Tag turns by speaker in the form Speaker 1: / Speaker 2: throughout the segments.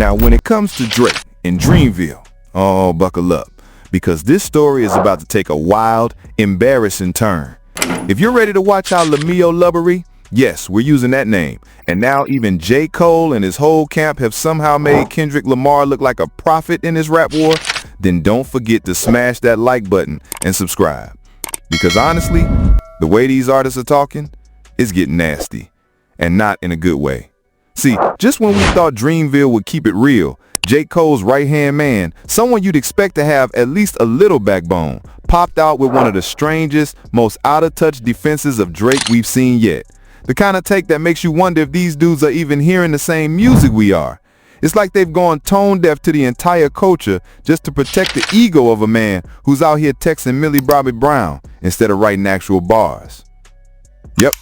Speaker 1: Now, when it comes to Drake and Dreamville, oh, buckle up, because this story is about to take a wild, embarrassing turn. If you're ready to watch how Lamio Lubbery, yes, we're using that name, and now even J. Cole and his whole camp have somehow made Kendrick Lamar look like a prophet in his rap war, then don't forget to smash that like button and subscribe. Because honestly, the way these artists are talking is getting nasty, and not in a good way. See, just when we thought Dreamville would keep it real, J. Cole's right-hand man, someone you'd expect to have at least a little backbone, popped out with one of the strangest, most out-of-touch defenses of Drake we've seen yet. The kind of take that makes you wonder if these dudes are even hearing the same music we are. It's like they've gone tone deaf to the entire culture just to protect the ego of a man who's out here texting Millie Bobby Brown instead of writing actual bars. Yep,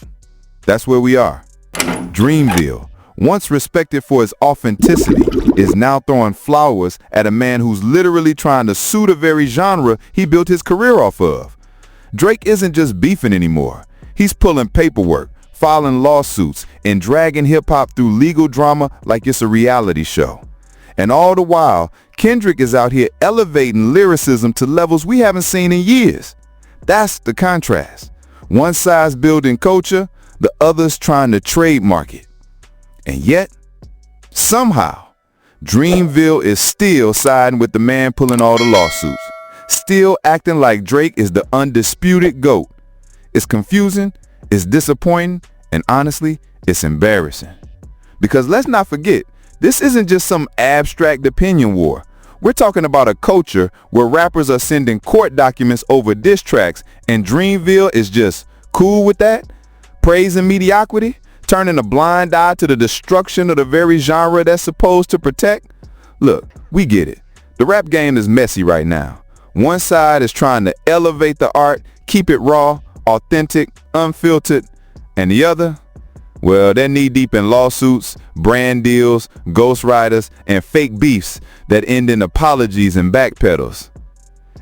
Speaker 1: that's where we are. Dreamville, once respected for its authenticity, is now throwing flowers at a man who's literally trying to sue the very genre he built his career off of. Drake isn't just beefing anymore. He's pulling paperwork, filing lawsuits, and dragging hip-hop through legal drama like it's a reality show. And all the while, Kendrick is out here elevating lyricism to levels we haven't seen in years. That's the contrast. One side's building culture, the other's trying to trademark it. And yet, somehow, Dreamville is still siding with the man pulling all the lawsuits, still acting like Drake is the undisputed GOAT. It's confusing, it's disappointing, and honestly, it's embarrassing. Because let's not forget, this isn't just some abstract opinion war. We're talking about a culture where rappers are sending court documents over diss tracks, and Dreamville is just cool with that, praising mediocrity, turning a blind eye to the destruction of the very genre that's supposed to protect. Look, we get it. The rap game is messy right now. One side is trying to elevate the art, keep it raw, authentic, unfiltered, and the other, well, they're knee-deep in lawsuits, brand deals, ghostwriters, and fake beefs that end in apologies and backpedals.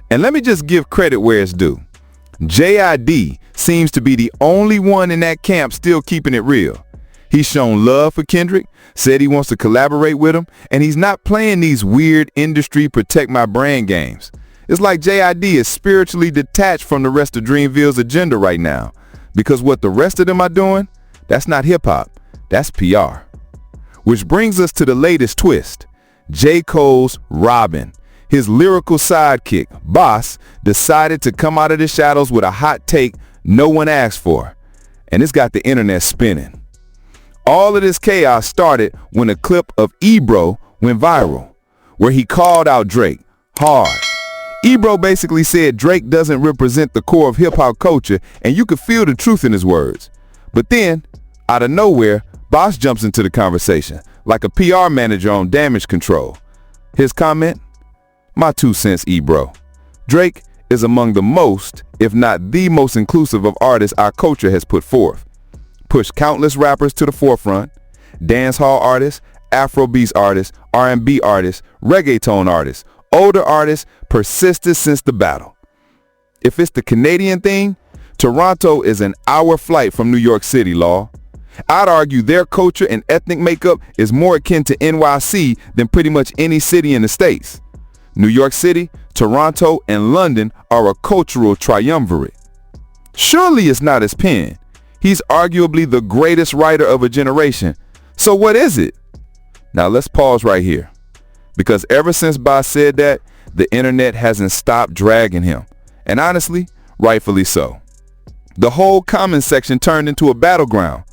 Speaker 1: And let me just give credit where it's due. JID seems to be the only one in that camp still keeping it real. He's shown love for Kendrick, said he wants to collaborate with him, and he's not playing these weird industry protect my brand games. It's like JID is spiritually detached from the rest of Dreamville's agenda right now, because what the rest of them are doing, that's not hip-hop, that's PR. Which brings us to the latest twist. J. Cole's Robin, his lyrical sidekick, Boss, decided to come out of the shadows with a hot take no one asked for, and it's got the internet spinning. All of this chaos started when a clip of Ebro went viral, where he called out Drake hard. Ebro basically said Drake doesn't represent the core of hip-hop culture, and you could feel the truth in his words. But then, out of nowhere, Boss jumps into the conversation, like a PR manager on damage control. His comment? My 2 cents, Ebro. Drake is among the most, if not the most inclusive of artists our culture has put forth. Pushed countless rappers to the forefront, dancehall artists, Afrobeats artists, R&B artists, reggaeton artists, older artists, persisted since the battle. If it's the Canadian thing, Toronto is an hour flight from New York City, Law. I'd argue their culture and ethnic makeup is more akin to NYC than pretty much any city in the States. New York City, Toronto, and London are a cultural triumvirate. Surely it's not his pen. He's arguably the greatest writer of a generation. So what is it? Now let's pause right here. Because ever since Buzz said that, the internet hasn't stopped dragging him. And honestly, rightfully so. The whole comment section turned into a battleground.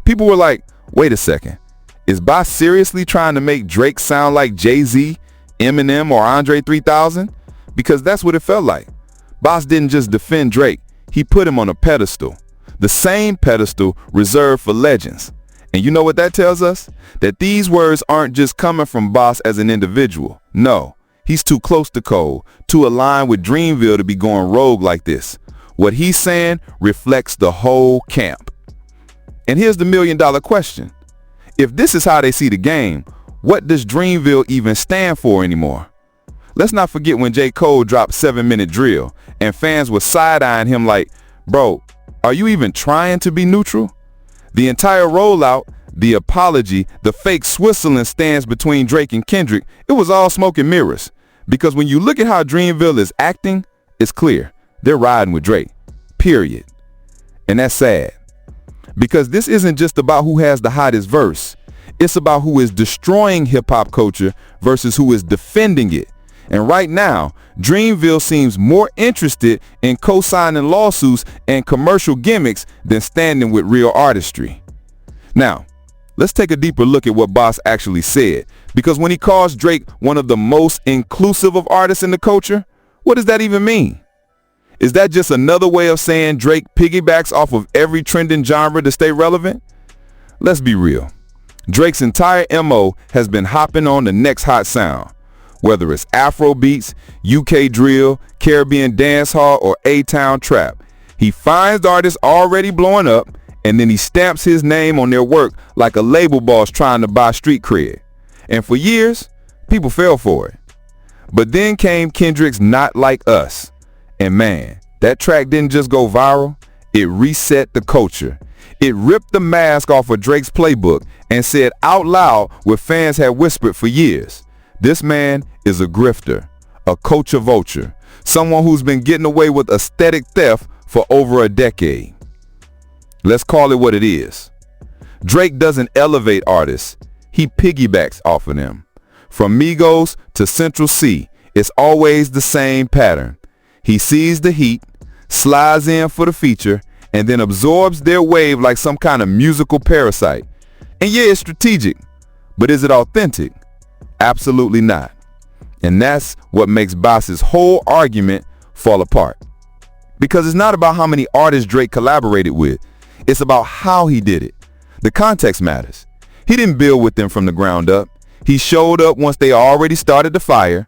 Speaker 1: People were like, wait a second. Is Buzz seriously trying to make Drake sound like Jay-Z, Eminem, or Andre 3000? Because that's what it felt like. Buzz didn't just defend Drake. He put him on a pedestal. The same pedestal reserved for legends. And you know what that tells us? That these words aren't just coming from Buzz as an individual. No, he's too close to Cole, too aligned with Dreamville to be going rogue like this. What he's saying reflects the whole camp. And here's the million-dollar question. If this is how they see the game, what does Dreamville even stand for anymore? Let's not forget when J. Cole dropped 7-Minute Drill and fans were side-eyeing him like, bro, are you even trying to be neutral? The entire rollout the apology, the fake Switzerland stance between Drake and Kendrick, it was all smoke and mirrors. Because when you look at how Dreamville is acting, it's clear. They're riding with Drake. Period. And that's sad. Because this isn't just about who has the hottest verse. It's about who is destroying hip-hop culture versus who is defending it. And right now, Dreamville seems more interested in co-signing lawsuits and commercial gimmicks than standing with real artistry. Now, let's take a deeper look at what Buzz actually said. Because when he calls Drake one of the most inclusive of artists in the culture, what does that even mean? Is that just another way of saying Drake piggybacks off of every trending genre to stay relevant? Let's be real. Drake's entire MO has been hopping on the next hot sound. Whether it's Afro beats, UK drill, Caribbean dancehall, or A-Town trap, he finds artists already blowing up, and then he stamps his name on their work like a label boss trying to buy street cred. And for years, people fell for it. But then came Kendrick's Not Like Us. And man, that track didn't just go viral, it reset the culture. It ripped the mask off of Drake's playbook and said out loud what fans had whispered for years. This man is a grifter, a culture vulture, someone who's been getting away with aesthetic theft for over a decade. Let's call it what it is. Drake doesn't elevate artists, he piggybacks off of them. From Migos to Central C, it's always the same pattern. He sees the heat, slides in for the feature, and then absorbs their wave like some kind of musical parasite. And yeah, it's strategic, but is it authentic? Absolutely not. And that's what makes Buzz's whole argument fall apart. Because it's not about how many artists Drake collaborated with. It's about how he did it. The context matters. He didn't build with them from the ground up. He showed up once they already started the fire,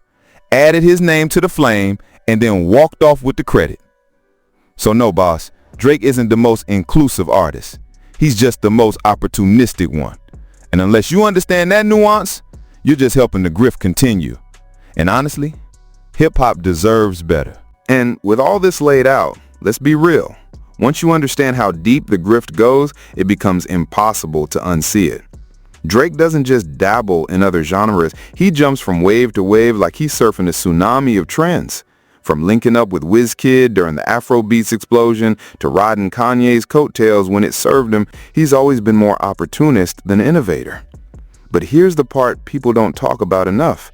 Speaker 1: added his name to the flame, and then walked off with the credit. So no, boss, Drake isn't the most inclusive artist. He's just the most opportunistic one. And unless you understand that nuance, you're just helping the grift continue. And honestly, hip-hop deserves better. And with all this laid out, let's be real. Once you understand how deep the grift goes, it becomes impossible to unsee it. Drake doesn't just dabble in other genres. He jumps from wave to wave like he's surfing a tsunami of trends. From linking up with WizKid during the Afrobeats explosion to riding Kanye's coattails when it served him, he's always been more opportunist than innovator. But here's the part people don't talk about enough.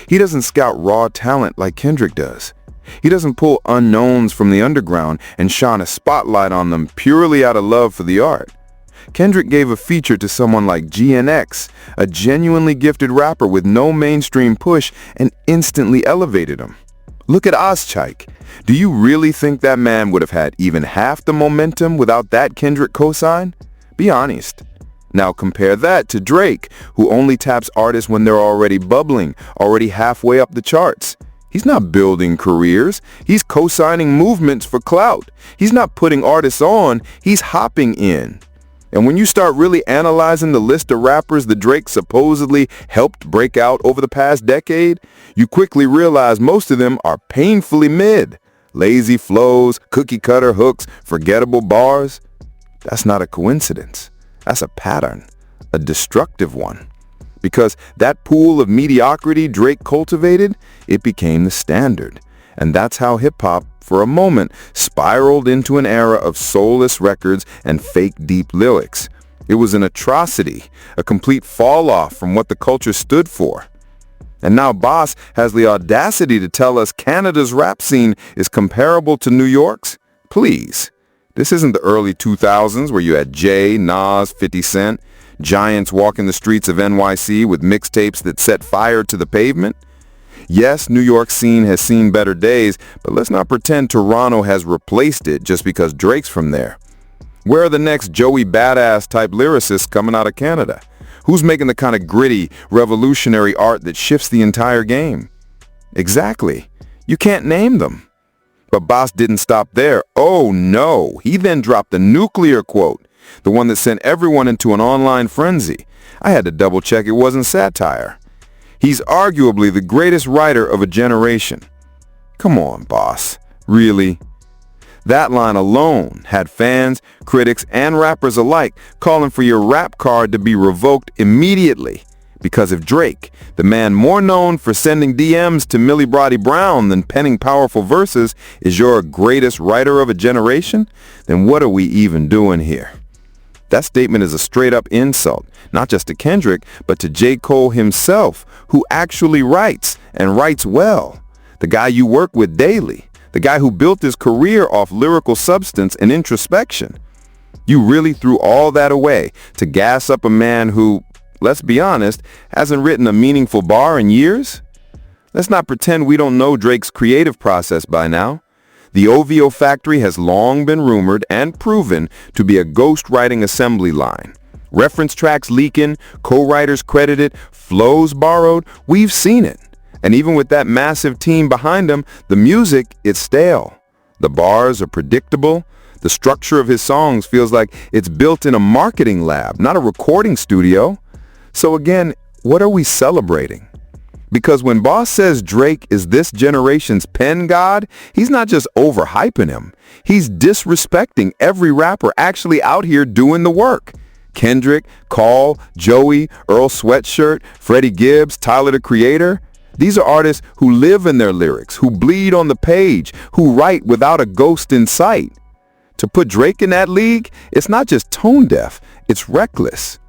Speaker 1: He doesn't scout raw talent like Kendrick does. He doesn't pull unknowns from the underground and shine a spotlight on them purely out of love for the art. Kendrick gave a feature to someone like GNX, a genuinely gifted rapper with no mainstream push, and instantly elevated him. Look at Ozchike. Do you really think that man would have had even half the momentum without that Kendrick cosign? Be honest. Now compare that to Drake, who only taps artists when they're already bubbling, already halfway up the charts. He's not building careers. He's co-signing movements for clout. He's not putting artists on. He's hopping in. And when you start really analyzing the list of rappers that Drake supposedly helped break out over the past decade, you quickly realize most of them are painfully mid. Lazy flows, cookie-cutter hooks, forgettable bars. That's not a coincidence. That's a pattern, a destructive one. Because that pool of mediocrity Drake cultivated, it became the standard. And that's how hip-hop, for a moment, spiraled into an era of soulless records and fake deep lyrics. It was an atrocity, a complete fall-off from what the culture stood for. And now Buzz has the audacity to tell us Canada's rap scene is comparable to New York's? Please. This isn't the early 2000s where you had Jay, Nas, 50 Cent, giants walking the streets of NYC with mixtapes that set fire to the pavement. Yes, New York's scene has seen better days, but let's not pretend Toronto has replaced it just because Drake's from there. Where are the next Joey Badass type lyricists coming out of Canada? Who's making the kind of gritty, revolutionary art that shifts the entire game? Exactly. You can't name them. But Buzz didn't stop there. Oh no, he then dropped the nuclear quote, the one that sent everyone into an online frenzy. I had to double check it wasn't satire. He's arguably the greatest writer of a generation. Come on, boss. Really? That line alone had fans, critics, and rappers alike calling for your rap card to be revoked immediately. Because if Drake, the man more known for sending DMs to Millie Bobby Brown than penning powerful verses, is your greatest writer of a generation, then what are we even doing here? That statement is a straight-up insult, not just to Kendrick, but to J. Cole himself, who actually writes, and writes well. The guy you work with daily. The guy who built his career off lyrical substance and introspection. You really threw all that away to gas up a man who, let's be honest, hasn't written a meaningful bar in years? Let's not pretend we don't know Drake's creative process by now. The OVO factory has long been rumored and proven to be a ghostwriting assembly line. Reference tracks leaking, co-writers credited, flows borrowed, we've seen it. And even with that massive team behind him, the music is stale. The bars are predictable. The structure of his songs feels like it's built in a marketing lab, not a recording studio. So again, what are we celebrating? Because when Boss says Drake is this generation's pen god, he's not just overhyping him. He's disrespecting every rapper actually out here doing the work. Kendrick, Cole, Joey, Earl Sweatshirt, Freddie Gibbs, Tyler the Creator. These are artists who live in their lyrics, who bleed on the page, who write without a ghost in sight. To put Drake in that league, it's not just tone deaf, it's reckless.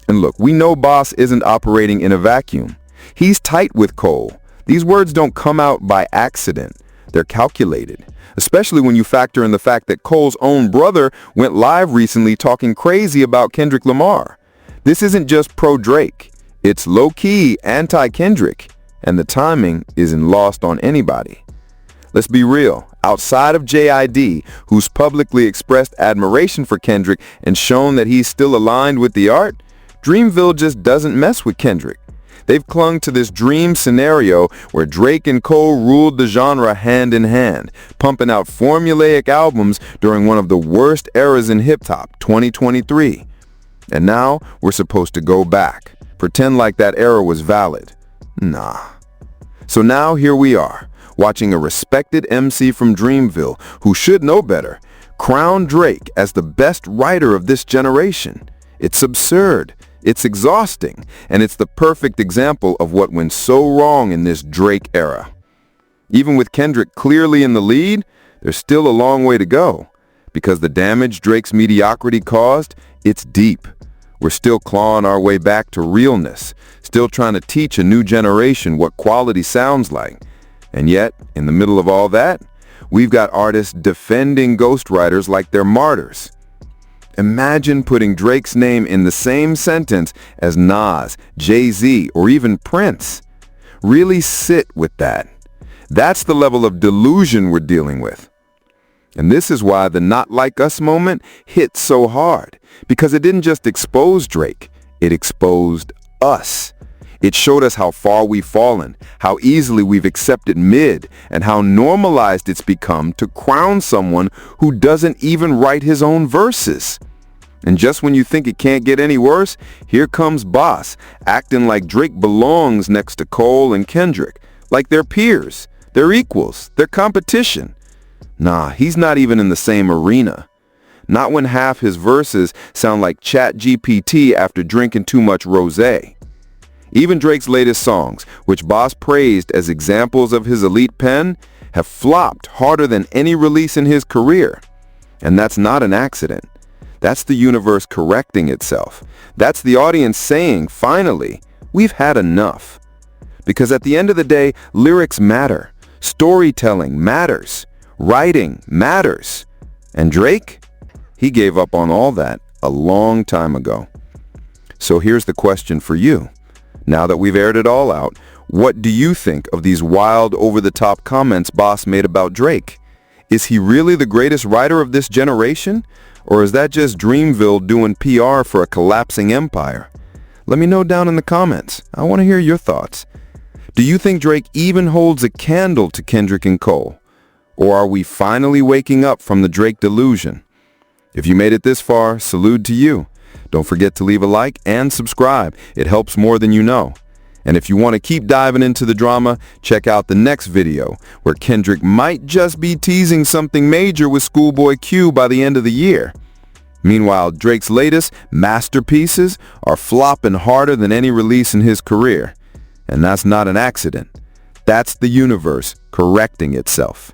Speaker 1: And look, we know Boss isn't operating in a vacuum. He's tight with Cole. These words don't come out by accident. They're calculated, especially when you factor in the fact that Cole's own brother went live recently talking crazy about Kendrick Lamar. This isn't just pro-Drake. It's low-key anti-Kendrick. And the timing isn't lost on anybody. Let's be real. Outside of JID, who's publicly expressed admiration for Kendrick and shown that he's still aligned with the art, Dreamville just doesn't mess with Kendrick. They've clung to this dream scenario where Drake and Cole ruled the genre hand in hand, pumping out formulaic albums during one of the worst eras in hip-hop, 2023. And now we're supposed to go back, pretend like that era was valid. Nah. So now here we are, watching a respected MC from Dreamville, who should know better, crown Drake as the best writer of this generation. It's absurd, it's exhausting, and it's the perfect example of what went so wrong in this Drake era. Even with Kendrick clearly in the lead, there's still a long way to go, because the damage Drake's mediocrity caused, it's deep. We're still clawing our way back to realness, still trying to teach a new generation what quality sounds like. And yet, in the middle of all that, we've got artists defending ghostwriters like they're martyrs. Imagine putting Drake's name in the same sentence as Nas, Jay-Z, or even Prince. Really sit with that. That's the level of delusion we're dealing with. And this is why the Not Like Us moment hit so hard, because it didn't just expose Drake, it exposed us. It showed us how far we've fallen, how easily we've accepted mid, and how normalized it's become to crown someone who doesn't even write his own verses. And just when you think it can't get any worse, here comes Boss, acting like Drake belongs next to Cole and Kendrick, like they're peers, they're equals, they're competition. Nah, he's not even in the same arena. Not when half his verses sound like ChatGPT after drinking too much rosé. Even Drake's latest songs, which Boss praised as examples of his elite pen, have flopped harder than any release in his career. And that's not an accident. That's the universe correcting itself. That's the audience saying, finally, we've had enough. Because at the end of the day, lyrics matter. Storytelling matters. Writing matters. And Drake? He gave up on all that a long time ago. So here's the question for you. Now that we've aired it all out, what do you think of these wild, over-the-top comments Boss made about Drake? Is he really the greatest writer of this generation? Or is that just Dreamville doing PR for a collapsing empire? Let me know down in the comments. I want to hear your thoughts. Do you think Drake even holds a candle to Kendrick and Cole? Or are we finally waking up from the Drake delusion? If you made it this far, salute to you. Don't forget to leave a like and subscribe. It helps more than you know. And if you want to keep diving into the drama, check out the next video, where Kendrick might just be teasing something major with Schoolboy Q by the end of the year. Meanwhile, Drake's latest masterpieces are flopping harder than any release in his career. And that's not an accident. That's the universe correcting itself.